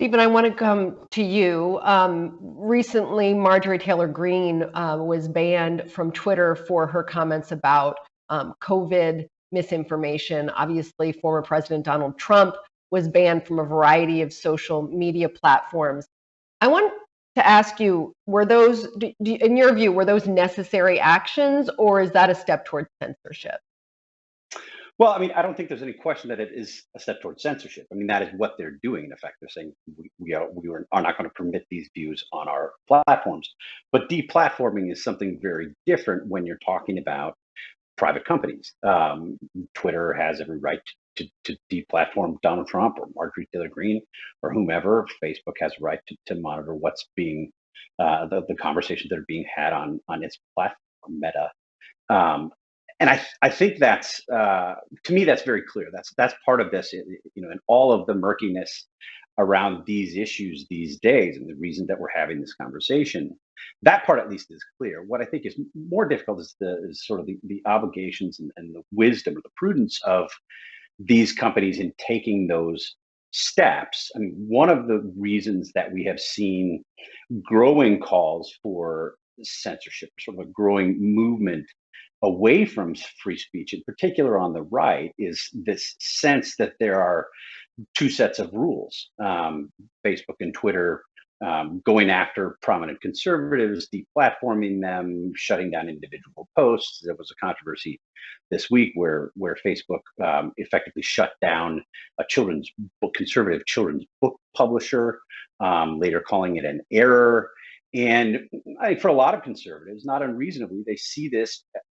Stephen, I want to come to you. Recently, Marjorie Taylor-Greene was banned from Twitter for her comments about COVID misinformation. Obviously, former President Donald Trump was banned from a variety of social media platforms. I want to ask you, were those, in your view, were those necessary actions, or is that a step towards censorship? Well, I mean, I don't think there's any question that it is a step towards censorship. I mean, that is what they're doing. In effect, they're saying we are not going to permit these views on our platforms. But deplatforming is something very different when you're talking about private companies. Twitter has every right to deplatform Donald Trump or Marjorie Taylor-Greene or whomever. Facebook has a right to monitor what's being the conversations that are being had on its platform, Meta. Um, and I think that's to me that's very clear. That's part of this, and all of the murkiness around these issues these days, and the reason that we're having this conversation. That part at least is clear. What I think is more difficult is sort of the obligations and the wisdom or the prudence of these companies in taking those steps. I mean, one of the reasons that we have seen growing calls for censorship, sort of a growing movement away from free speech, in particular on the right, is this sense that there are two sets of rules. Facebook and Twitter going after prominent conservatives, deplatforming them, shutting down individual posts. There was a controversy this week where Facebook effectively shut down a conservative children's book publisher, later calling it an error. And I think for a lot of conservatives, not unreasonably, they see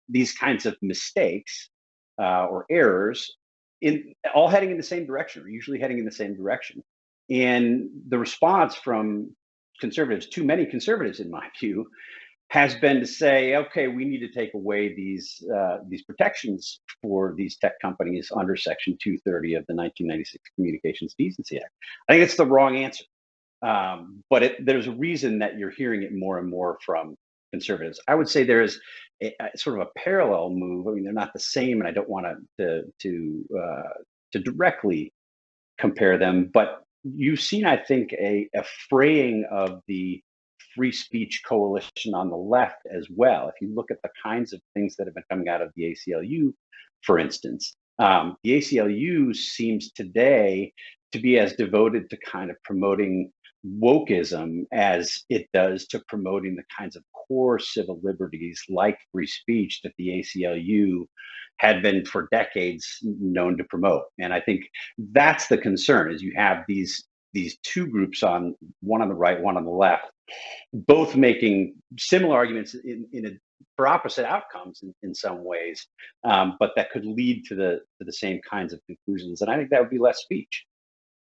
these kinds of mistakes or errors in all heading in the same direction, or usually heading in the same direction. And the response from conservatives, too many conservatives in my view, has been to say, okay, we need to take away these protections for these tech companies under Section 230 of the 1996 Communications Decency Act. I think it's the wrong answer. But there's a reason that you're hearing it more and more from conservatives. I would say there is a sort of a parallel move. I mean, they're not the same, and I don't want to directly compare them, but you've seen, I think, a fraying of the free speech coalition on the left as well. If you look at the kinds of things that have been coming out of the ACLU, for instance, the ACLU seems today to be as devoted to kind of promoting wokeism as it does to promoting the kinds of core civil liberties like free speech that the ACLU had been for decades known to promote. And I think that's the concern: is you have these two groups, one on the right, one on the left, both making similar arguments for opposite outcomes in some ways, but that could lead to the same kinds of conclusions. And I think that would be less speech.